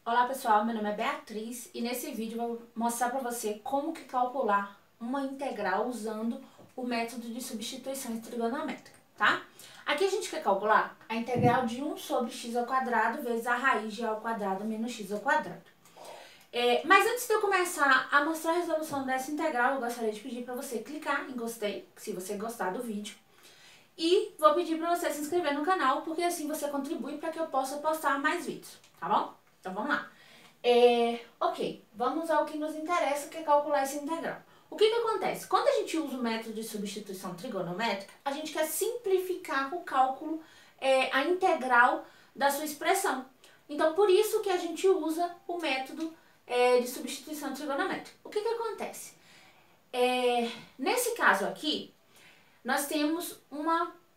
Olá pessoal, meu nome é Beatriz e nesse vídeo eu vou mostrar para você como que calcular uma integral usando o método de substituição trigonométrica, tá? Aqui a gente quer calcular a integral de 1 sobre x ao quadrado vezes a raiz de a ao quadrado menos x ao quadrado. Mas antes de eu começar a mostrar a resolução dessa integral, eu gostaria de pedir para você clicar em gostei, se você gostar do vídeo. E vou pedir para você se inscrever no canal, porque assim você contribui para que eu possa postar mais vídeos, tá bom? Então vamos lá. Ok, vamos ao que nos interessa, que é calcular essa integral. O que acontece? Quando a gente usa o método de substituição trigonométrica, a gente quer simplificar o cálculo, a integral da sua expressão. Então, por isso que a gente usa o método de substituição trigonométrica. O que acontece? Nesse caso aqui, nós temos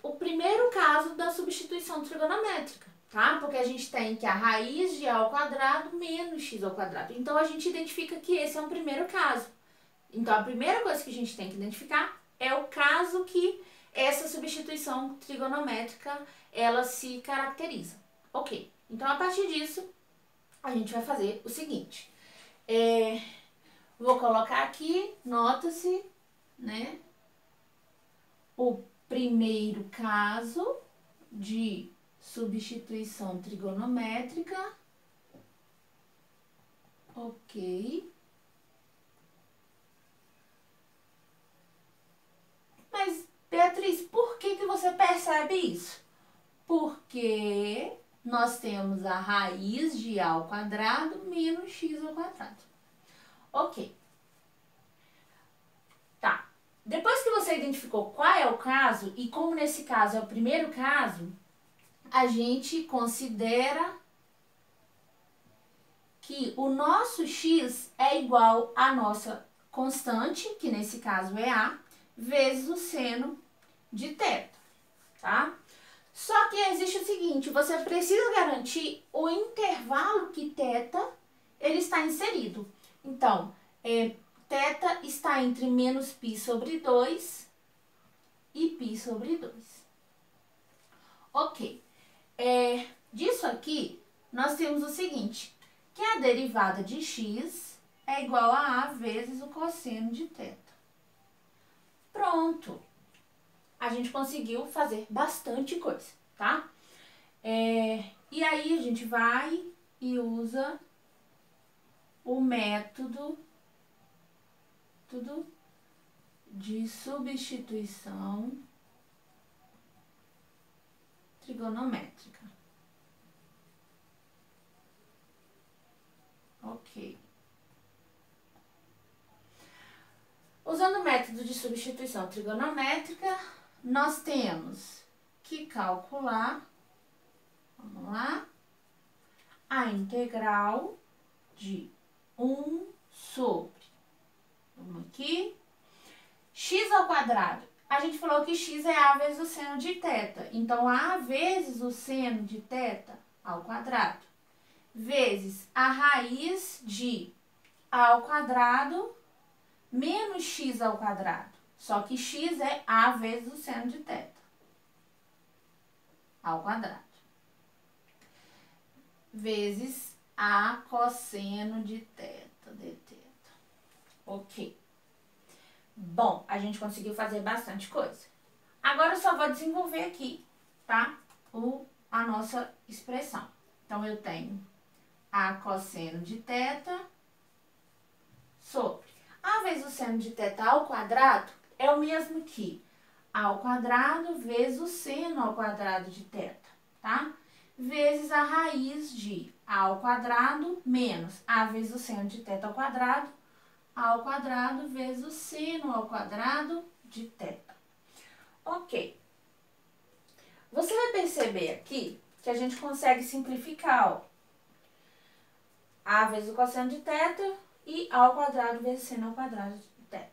o primeiro caso da substituição trigonométrica, tá? Porque a gente tem que a raiz de a ao quadrado menos x ao quadrado. Então, a gente identifica que esse é um primeiro caso. Então, a primeira coisa que a gente tem que identificar é o caso que essa substituição trigonométrica, ela se caracteriza. Ok, então, a partir disso, a gente vai fazer o seguinte. Vou colocar aqui, nota-se, né? O primeiro caso de substituição trigonométrica, ok. Mas, Beatriz, por que você percebe isso? Porque nós temos a raiz de a ao quadrado menos x ao quadrado. Ok. Tá. Depois que você identificou qual é o caso, e como nesse caso é o primeiro caso, a gente considera que o nosso x é igual à nossa constante, que nesse caso é a, vezes o seno de θ, tá? Só que existe o seguinte, você precisa garantir o intervalo que θ ele está inserido. Então, θ está entre menos π sobre 2 e π sobre 2. Ok. Disso aqui, nós temos o seguinte, que a derivada de x é igual a vezes o cosseno de θ. Pronto. A gente conseguiu fazer bastante coisa, tá? E aí, a gente vai e usa o método de substituição trigonométrica. Ok. Usando o método de substituição trigonométrica, nós temos que calcular, vamos lá, a integral de 1 sobre, vamos aqui, x ao quadrado. A gente falou que x é a vezes o seno de θ. Então, a vezes o seno de θ ao quadrado, vezes a raiz de a ao quadrado menos x ao quadrado. Só que x é a vezes o seno de θ ao quadrado. Vezes a cosseno de θ dθ. Ok. Bom, a gente conseguiu fazer bastante coisa. Agora eu só vou desenvolver aqui, tá? A nossa expressão. Então, eu tenho a cosseno de θ sobre a vezes o seno de θ ao quadrado é o mesmo que a ao quadrado vezes o seno ao quadrado de θ, tá? Vezes a raiz de a ao quadrado menos a vezes o seno de θ ao quadrado vezes o seno ao quadrado de θ. Ok. Você vai perceber aqui que a gente consegue simplificar, ó. A vezes o cosseno de θ e a ao quadrado vezes seno ao quadrado de θ,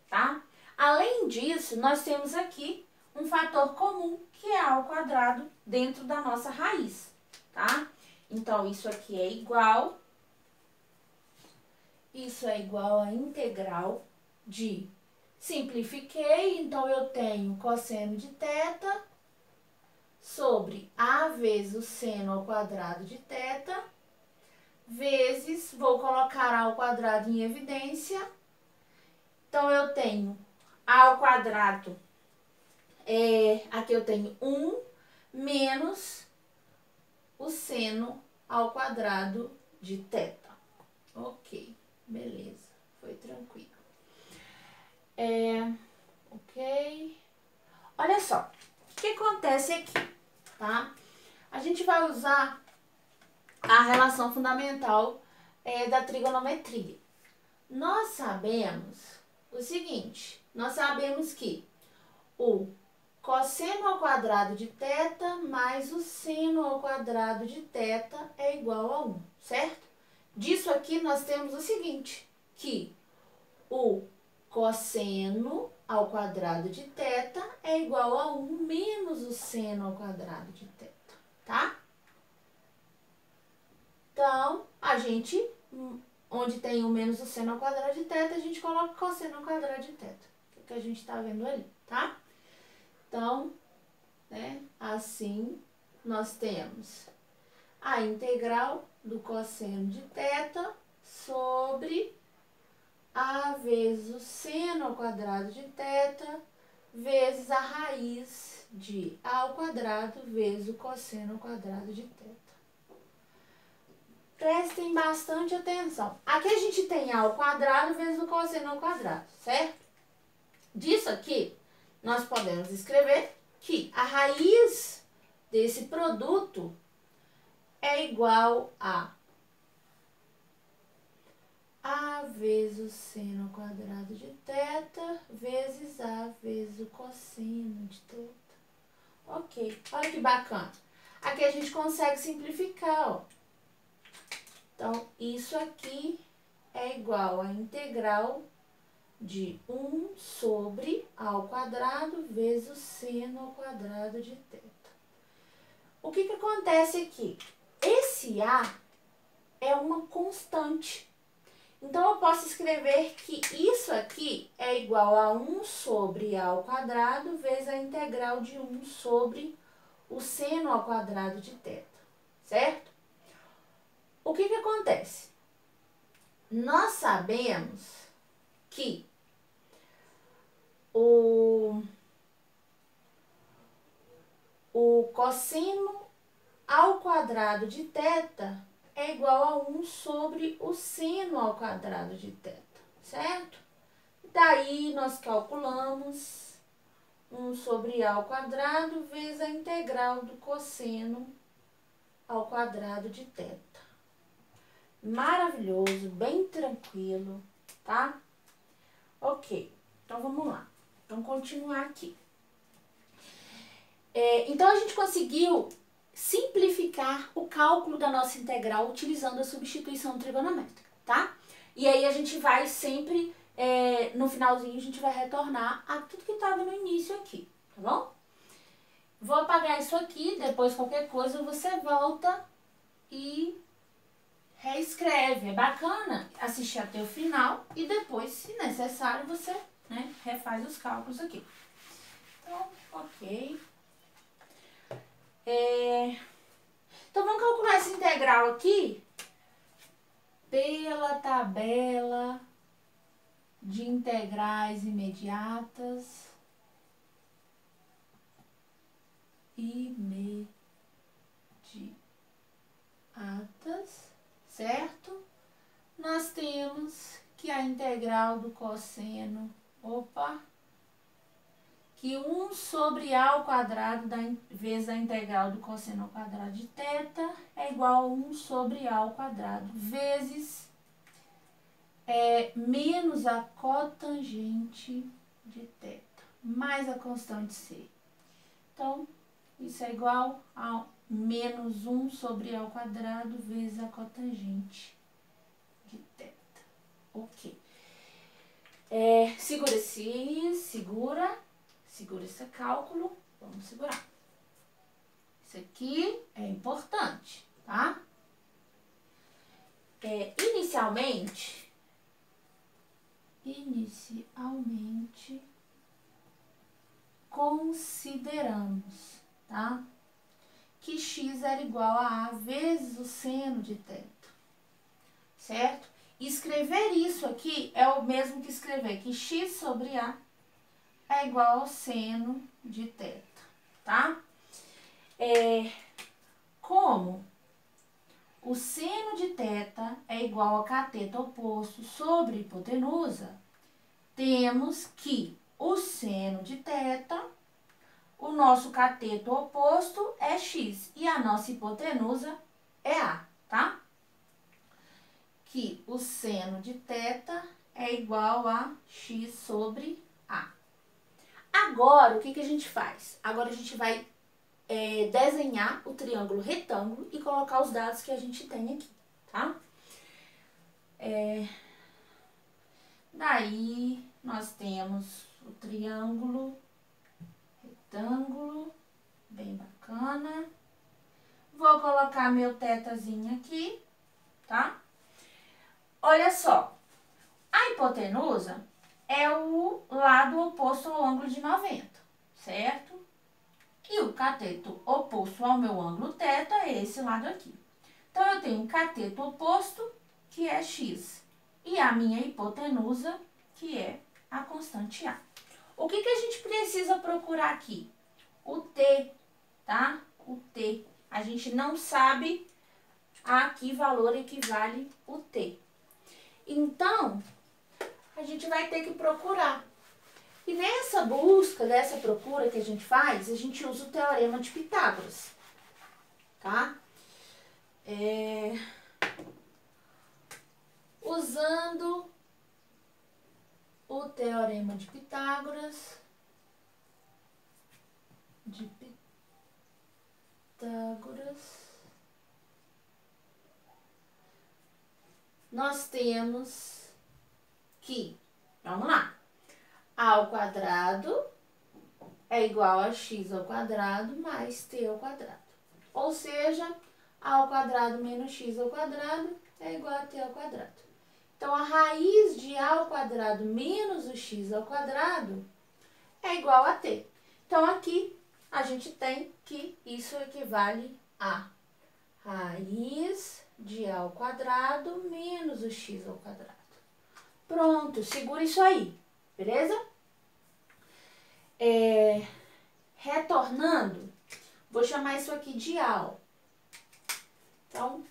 tá? Além disso, nós temos aqui um fator comum, que é a ao quadrado dentro da nossa raiz, tá? Então, isso aqui é igual, isso é igual a integral de, simplifiquei, então eu tenho cosseno de θ sobre a vezes o seno ao quadrado de θ, vezes vezes, vou colocar a ao quadrado em evidência. Então, eu tenho a ao quadrado, aqui eu tenho 1 menos o seno ao quadrado de θ. Ok, beleza, foi tranquilo. Ok. Olha só, o que acontece aqui, tá? A gente vai usar a relação fundamental da trigonometria. Nós sabemos o seguinte, nós sabemos que o cosseno ao quadrado de θ mais o seno ao quadrado de θ é igual a 1, certo? Disso aqui nós temos o seguinte, que o cosseno ao quadrado de θ é igual a 1 menos o seno ao quadrado de θ, tá? Então, a gente, onde tem o menos o seno ao quadrado de θ, a gente coloca o cosseno ao quadrado de θ, que a gente tá vendo ali, tá? Então, né, assim, nós temos a integral do cosseno de θ sobre a vezes o seno ao quadrado de θ vezes a raiz de a ao quadrado vezes o cosseno ao quadrado de θ. Prestem bastante atenção. Aqui a gente tem a ao quadrado vezes o cosseno ao quadrado, certo? Disso aqui, nós podemos escrever que a raiz desse produto é igual a vezes o seno ao quadrado de θ vezes a vezes o cosseno de θ. Ok, olha que bacana. Aqui a gente consegue simplificar, ó. Então, isso aqui é igual a integral de 1 sobre a ao quadrado vezes o seno ao quadrado de θ. O que acontece aqui? Esse A é uma constante. Então, eu posso escrever que isso aqui é igual a 1 sobre a ao quadrado vezes a integral de 1 sobre o seno ao quadrado de θ, certo? O que acontece? Nós sabemos que o cosseno ao quadrado de θ é igual a 1 sobre o seno ao quadrado de θ, certo? Daí, nós calculamos 1 sobre a ao quadrado vezes a integral do cosseno ao quadrado de θ. Maravilhoso, bem tranquilo, tá? Ok, então vamos lá. Vamos continuar aqui. Então, a gente conseguiu simplificar o cálculo da nossa integral utilizando a substituição trigonométrica, tá? E aí, a gente vai sempre, no finalzinho, a gente vai retornar a tudo que estava no início aqui, tá bom? Vou apagar isso aqui, depois qualquer coisa você volta e reescreve. É bacana assistir até o final e depois, se necessário, você, né, refaz os cálculos aqui. Então, ok. Então, vamos calcular essa integral aqui pela tabela de integrais imediatas. Certo? Nós temos que a integral do cosseno, que 1 sobre a ao quadrado vezes a integral do cosseno ao quadrado de θ é igual a 1 sobre a ao quadrado vezes menos a cotangente de θ, mais a constante C. Então, isso é igual a menos 1 sobre a ao quadrado vezes a cotangente de θ. Ok. Segura esse cálculo. Vamos segurar. Isso aqui é importante, tá? Inicialmente, consideramos, tá? Que x era igual a vezes o seno de θ, certo? E escrever isso aqui é o mesmo que escrever que x sobre a é igual ao seno de θ, tá? Como o seno de θ é igual a cateto oposto sobre hipotenusa, temos que o seno de θ, o nosso cateto oposto é x e a nossa hipotenusa é a, tá? Que o seno de θ é igual a x sobre a. Agora, o que a gente faz? Agora a gente vai desenhar o triângulo retângulo e colocar os dados que a gente tem aqui, tá? Daí, nós temos o triângulo retângulo, bem bacana. Vou colocar meu θzinho aqui, tá? Olha só, a hipotenusa é o lado oposto ao ângulo de 90, certo? E o cateto oposto ao meu ângulo θ é esse lado aqui. Então, eu tenho um cateto oposto, que é x, e a minha hipotenusa, que é a constante A. O que a gente precisa procurar aqui? O t, tá? O t. A gente não sabe a que valor equivale o t. Então, a gente vai ter que procurar. E nessa busca, dessa procura que a gente faz, a gente usa o teorema de Pitágoras, tá? Usando o teorema de Pitágoras, nós temos que, vamos lá, a ao quadrado é igual a x ao quadrado mais t ao quadrado. Ou seja, a ao quadrado menos x ao quadrado é igual a t ao quadrado. Então, a raiz de a ao quadrado menos o x ao quadrado é igual a t. Então, aqui a gente tem que isso equivale a raiz de a ao quadrado menos o x ao quadrado. Pronto, segura isso aí, beleza? Retornando, vou chamar isso aqui de A. Então,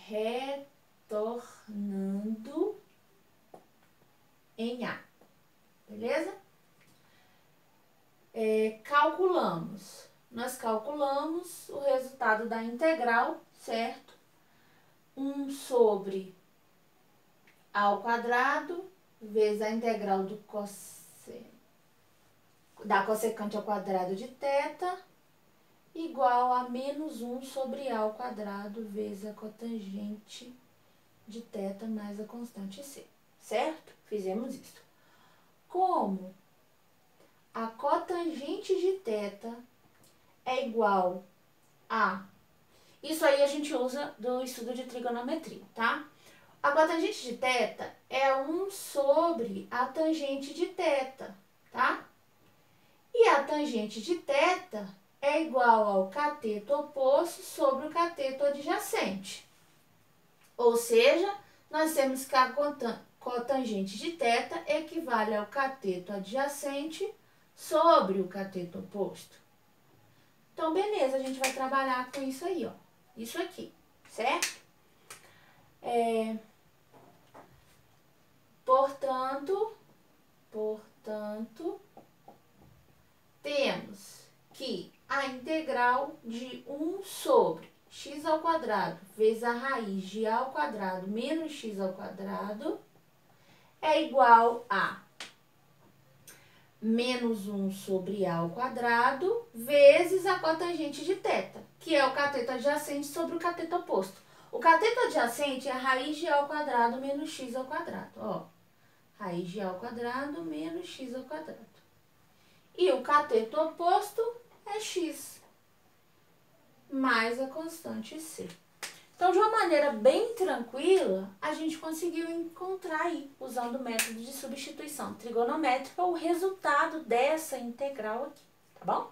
retornando em A, beleza? Calculamos. Nós calculamos o resultado da integral, certo? 1 sobre A ao quadrado vezes a integral da cossecante ao quadrado de θ igual a menos 1 sobre A ao quadrado vezes a cotangente de θ mais a constante C, certo? Fizemos isso. Como a cotangente de θ é igual a... Isso aí a gente usa do estudo de trigonometria, tá? A cotangente de θ é 1 sobre a tangente de θ, tá? E a tangente de θ é igual ao cateto oposto sobre o cateto adjacente. Ou seja, nós temos que a cotangente de θ equivale ao cateto adjacente sobre o cateto oposto. Então, beleza, a gente vai trabalhar com isso aí, ó. Isso aqui, certo? Portanto, temos que a integral de 1 sobre x ao quadrado vezes a raiz de a ao quadrado menos x ao quadrado é igual a menos 1 sobre a ao quadrado vezes a cotangente de θ, que é o cateto adjacente sobre o cateto oposto. O cateto adjacente é a raiz de a ao quadrado menos x ao quadrado, ó. Raiz de a ao quadrado menos x ao quadrado. E o cateto oposto é x, mais a constante C. Então, de uma maneira bem tranquila, a gente conseguiu encontrar aí, usando o método de substituição trigonométrica, o resultado dessa integral aqui, tá bom?